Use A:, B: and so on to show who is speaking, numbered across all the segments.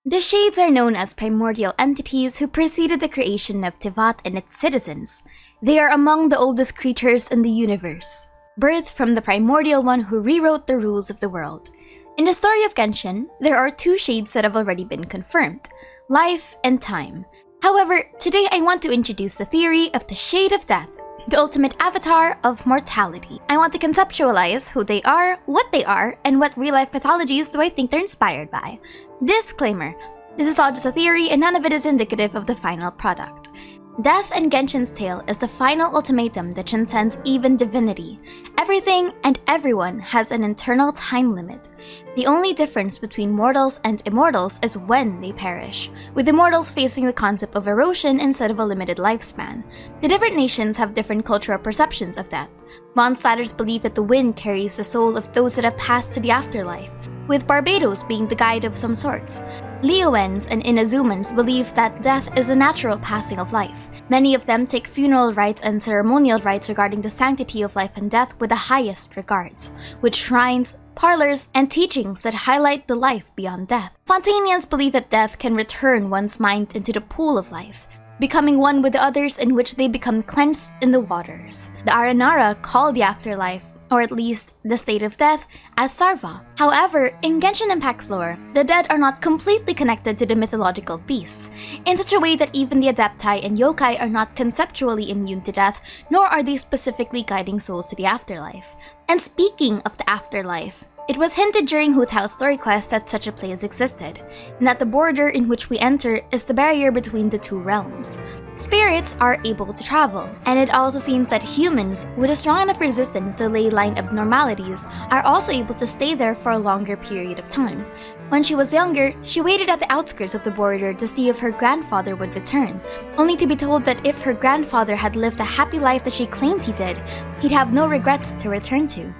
A: The Shades are known as primordial entities who preceded the creation of Tivat and its citizens. They are among the oldest creatures in the universe, birthed from the primordial one who rewrote the rules of the world. In the story of Genshin, there are two shades that have already been confirmed: life and time. However, today I want to introduce the theory of the Shade of Death, the ultimate avatar of mortality. I want to conceptualize who they are, and what real-life pathologies do I think they're inspired by. Disclaimer: this is all just a theory and none of it is indicative of the final product. Death in Genshin's tale is the final ultimatum that transcends even divinity. Everything and everyone has an internal time limit. The only difference between mortals and immortals is when they perish, with immortals facing the concept of erosion instead of a limited lifespan. The different nations have different cultural perceptions of death. Mondstadters believe that the wind carries the soul of those that have passed to the afterlife, with Barbados being the guide of some sorts. Leoens and Inazumans believe that death is a natural passing of life. Many of them take funeral rites and ceremonial rites regarding the sanctity of life and death with the highest regards, with shrines, parlors, and teachings that highlight the life beyond death. Fontanians believe that death can return one's mind into the pool of life, becoming one with the others, in which they become cleansed in the waters. The Aranara call the afterlife, or at least the state of death, as Sarva. However, in Genshin Impact's lore, the dead are not completely connected to the mythological beasts, in such a way that even the Adepti and Yokai are not conceptually immune to death, nor are they specifically guiding souls to the afterlife. And speaking of the afterlife, it was hinted during Hu Tao's story quest that such a place existed, and that the border in which we enter is the barrier between the two realms. Spirits are able to travel, and it also seems that humans with a strong enough resistance to ley line abnormalities are also able to stay there for a longer period of time. When she was younger, she waited at the outskirts of the border to see if her grandfather would return, only to be told that if her grandfather had lived the happy life that she claimed he did, he'd have no regrets to return to.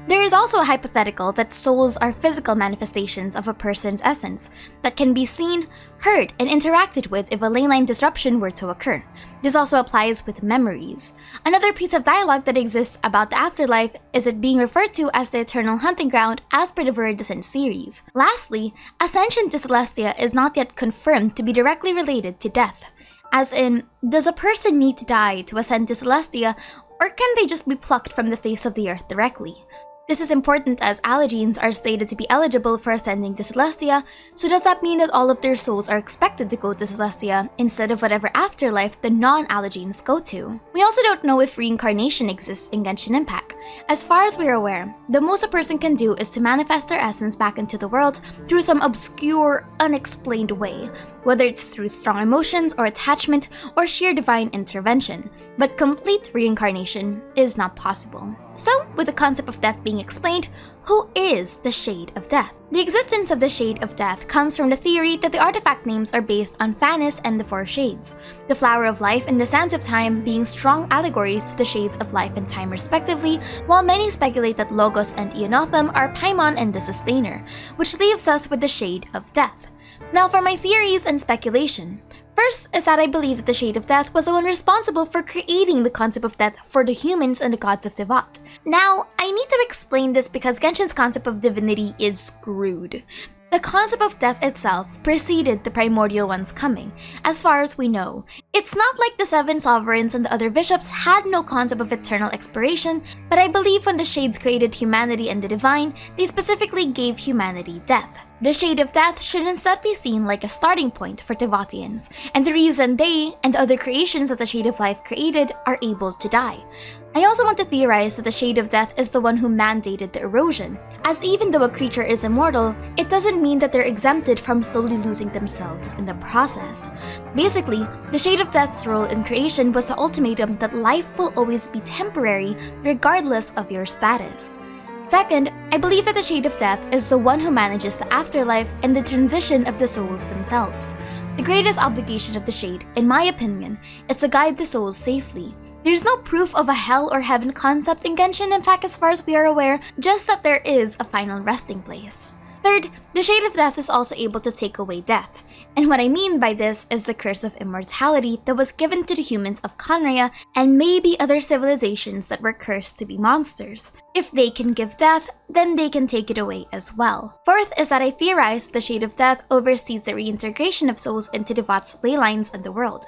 A: There is also a hypothetical that souls are physical manifestations of a person's essence that can be seen, heard, and interacted with if a ley line disruption were to occur. This also applies with memories. Another piece of dialogue that exists about the afterlife is it being referred to as the eternal hunting ground as per the Viridescent series. Lastly, ascension to Celestia is not yet confirmed to be directly related to death. As in, does a person need to die to ascend to Celestia, or can they just be plucked from the face of the earth directly? This is important as Allegenes are stated to be eligible for ascending to Celestia, so does that mean that all of their souls are expected to go to Celestia instead of whatever afterlife the non-Allegenes go to? We also don't know if reincarnation exists in Genshin Impact. As far as we're aware, the most a person can do is to manifest their essence back into the world through some obscure, unexplained way, whether it's through strong emotions or attachment or sheer divine intervention. But complete reincarnation is not possible. So, with the concept of death being explained, who is the Shade of Death? The existence of the Shade of Death comes from the theory that the artifact names are based on Fanis and the Four Shades, the Flower of Life and the Sands of Time being strong allegories to the Shades of Life and Time respectively, while many speculate that Logos and Eonotham are Paimon and the Sustainer, which leaves us with the Shade of Death. Now for my theories and speculation. First is that I believe that the Shade of Death was the one responsible for creating the concept of death for the humans and the gods of Tivat. Now, I need to explain this because Genshin's concept of divinity is screwed. The concept of death itself preceded the primordial one's coming, as far as we know. It's not like the Seven Sovereigns and the other bishops had no concept of eternal expiration, but I believe when the Shades created humanity and the divine, they specifically gave humanity death. The Shade of Death should instead be seen like a starting point for Tivatians, and the reason they and the other creations that the Shade of Life created are able to die. I also want to theorize that the Shade of Death is the one who mandated the erosion, as even though a creature is immortal, it doesn't mean that they're exempted from slowly losing themselves in the process. Basically, the Shade of Death's role in creation was the ultimatum that life will always be temporary regardless of your status. Second, I believe that the Shade of Death is the one who manages the afterlife and the transition of the souls themselves. The greatest obligation of the Shade, in my opinion, is to guide the souls safely. There's no proof of a hell or heaven concept in Genshin Impact as far as we are aware, just that there is a final resting place. Third, the Shade of Death is also able to take away death. And what I mean by this is the curse of immortality that was given to the humans of Khaenri'ah and maybe other civilizations that were cursed to be monsters. If they can give death, then they can take it away as well. Fourth is that I theorize the Shade of Death oversees the reintegration of souls into Tevat's ley lines in the world.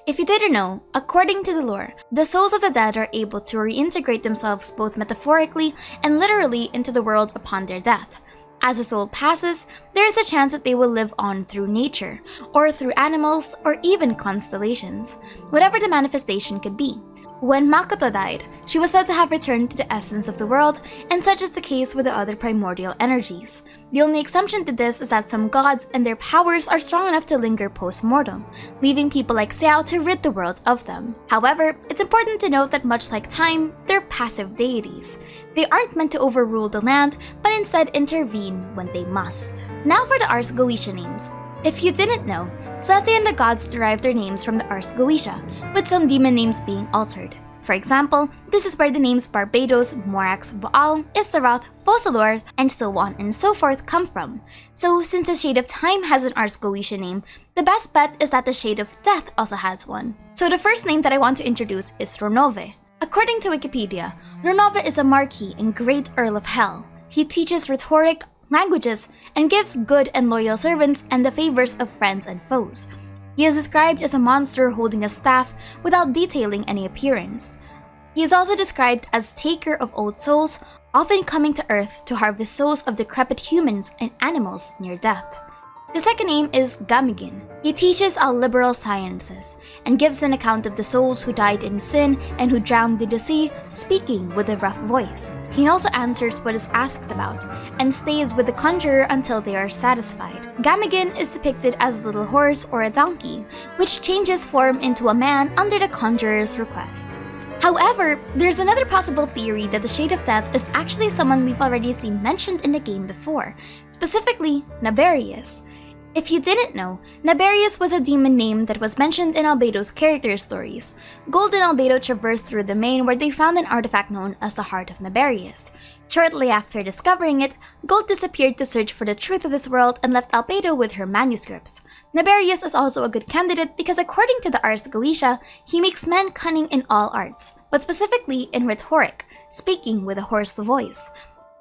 A: If you didn't know, according to the lore, the souls of the dead are able to reintegrate themselves both metaphorically and literally into the world upon their death. As a soul passes, there is a chance that they will live on through nature, or through animals, or even constellations, whatever the manifestation could be. When Makoto died, she was said to have returned to the essence of the world, and such is the case with the other primordial energies. The only exception to this is that some gods and their powers are strong enough to linger post-mortem, leaving people like Xiao to rid the world of them. However, it's important to note that much like time, they're passive deities. They aren't meant to overrule the land, but instead intervene when they must. Now for the Ars Goetia names. If you didn't know, Seti and the gods derive their names from the Ars Goetia, with some demon names being altered. For example, this is where the names Barbados, Morax, Baal, Istaroth, Focalors, and so on and so forth come from. So since the Shade of Time has an Ars Goetia name, the best bet is that the Shade of Death also has one. So the first name that I want to introduce is Ronove. According to Wikipedia, Ronove is a Marquis and Great Earl of Hell. He teaches rhetoric, languages, and gives good and loyal servants and the favors of friends and foes. He is described as a monster holding a staff without detailing any appearance. He is also described as taker of old souls, often coming to Earth to harvest souls of decrepit humans and animals near death. The second name is Gamigin. He teaches all liberal sciences and gives an account of the souls who died in sin and who drowned in the sea, speaking with a rough voice. He also answers what is asked about and stays with the conjurer until they are satisfied. Gamigin is depicted as a little horse or a donkey, which changes form into a man under the conjurer's request. However, there's another possible theory that the Shade of Death is actually someone we've already seen mentioned in the game before, specifically Naberius. If you didn't know, Naberius was a demon name that was mentioned in Albedo's character stories. Gold and Albedo traversed through the main where they found an artifact known as the Heart of Naberius. Shortly after discovering it, Gold disappeared to search for the truth of this world and left Albedo with her manuscripts. Naberius is also a good candidate because according to the Ars Goetia, he makes men cunning in all arts, but specifically in rhetoric, speaking with a hoarse voice.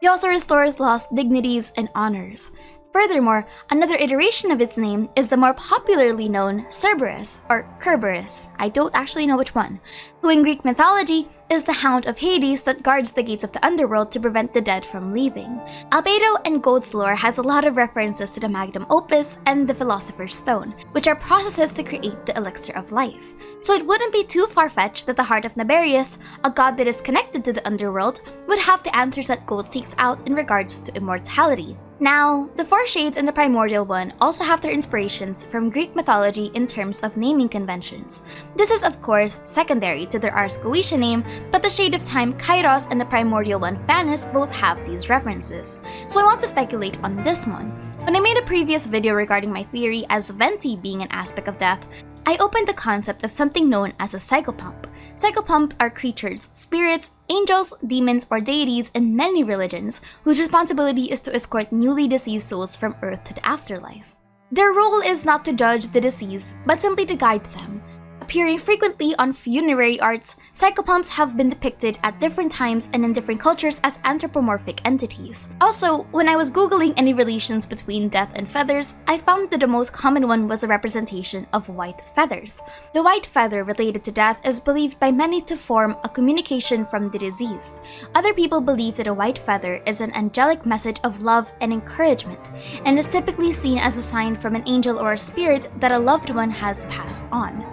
A: He also restores lost dignities and honors. Furthermore, another iteration of its name is the more popularly known Cerberus, or Kerberos, I don't actually know which one, who in Greek mythology is the Hound of Hades that guards the gates of the underworld to prevent the dead from leaving. Albedo and Gold's lore has a lot of references to the Magnum Opus and the Philosopher's Stone, which are processes to create the elixir of life. So it wouldn't be too far-fetched that the Heart of Naberius, a god that is connected to the underworld, would have the answers that Gold seeks out in regards to immortality. Now, the four shades in the primordial one also have their inspirations from Greek mythology in terms of naming conventions. This is of course secondary to their Ars Goetia name, but the Shade of Time Kairos and the primordial one Phanes both have these references. So I want to speculate on this one. When I made a previous video regarding my theory as Venti being an aspect of death, I opened the concept of something known as a psychopomp. Psychopomps are creatures, spirits, angels, demons, or deities in many religions whose responsibility is to escort newly deceased souls from Earth to the afterlife. Their role is not to judge the deceased, but simply to guide them. Appearing frequently on funerary arts, psychopomps have been depicted at different times and in different cultures as anthropomorphic entities. Also, when I was googling any relations between death and feathers, I found that the most common one was a representation of white feathers. The white feather related to death is believed by many to form a communication from the deceased. Other people believe that a white feather is an angelic message of love and encouragement, and is typically seen as a sign from an angel or a spirit that a loved one has passed on.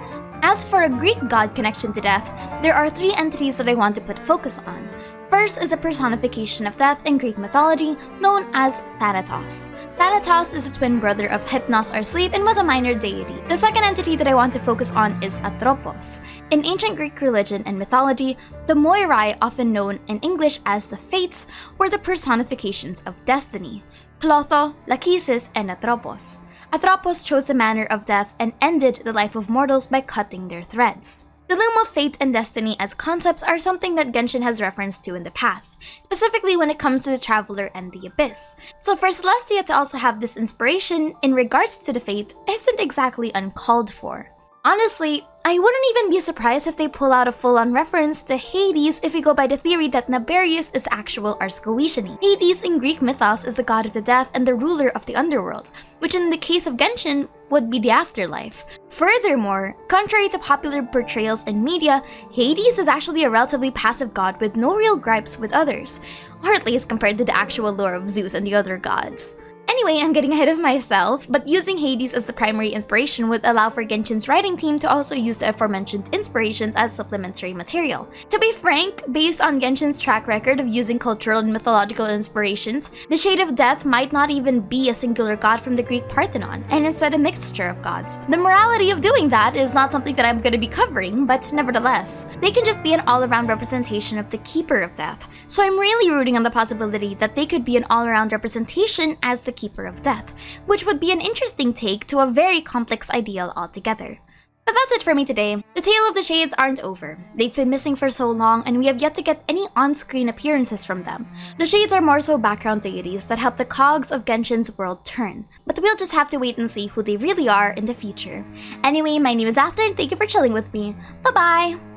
A: As for a Greek god connection to death, there are three entities that I want to put focus on. First is a personification of death in Greek mythology known as Thanatos. Thanatos is a twin brother of Hypnos or sleep and was a minor deity. The second entity that I want to focus on is Atropos. In ancient Greek religion and mythology, the Moirai, often known in English as the Fates, were the personifications of destiny. Clotho, Lachesis, and Atropos. Atropos chose the manner of death and ended the life of mortals by cutting their threads. The loom of fate and destiny as concepts are something that Genshin has referenced to in the past, specifically when it comes to the Traveler and the Abyss. So for Celestia to also have this inspiration in regards to the fate isn't exactly uncalled for. Honestly, I wouldn't even be surprised if they pull out a full-on reference to Hades if we go by the theory that Naberius is the actual Ars Goetia. Hades in Greek mythos is the god of the death and the ruler of the underworld, which in the case of Genshin would be the afterlife. Furthermore, contrary to popular portrayals in media, Hades is actually a relatively passive god with no real gripes with others, or at least compared to the actual lore of Zeus and the other gods. Anyway, I'm getting ahead of myself, but using Hades as the primary inspiration would allow for Genshin's writing team to also use the aforementioned inspirations as supplementary material. To be frank, based on Genshin's track record of using cultural and mythological inspirations, the Shade of Death might not even be a singular god from the Greek Parthenon, and instead a mixture of gods. The morality of doing that is not something that I'm going to be covering, but nevertheless, they can just be an all-around representation of the Keeper of Death, so I'm really rooting on the possibility that they could be an all-around representation as the Keeper of Death, which would be an interesting take to a very complex ideal altogether. But that's it for me today. The Tale of the Shades aren't over. They've been missing for so long and we have yet to get any on-screen appearances from them. The Shades are more so background deities that help the cogs of Genshin's world turn, but we'll just have to wait and see who they really are in the future. Anyway, my name is After and thank you for chilling with me. Bye-bye!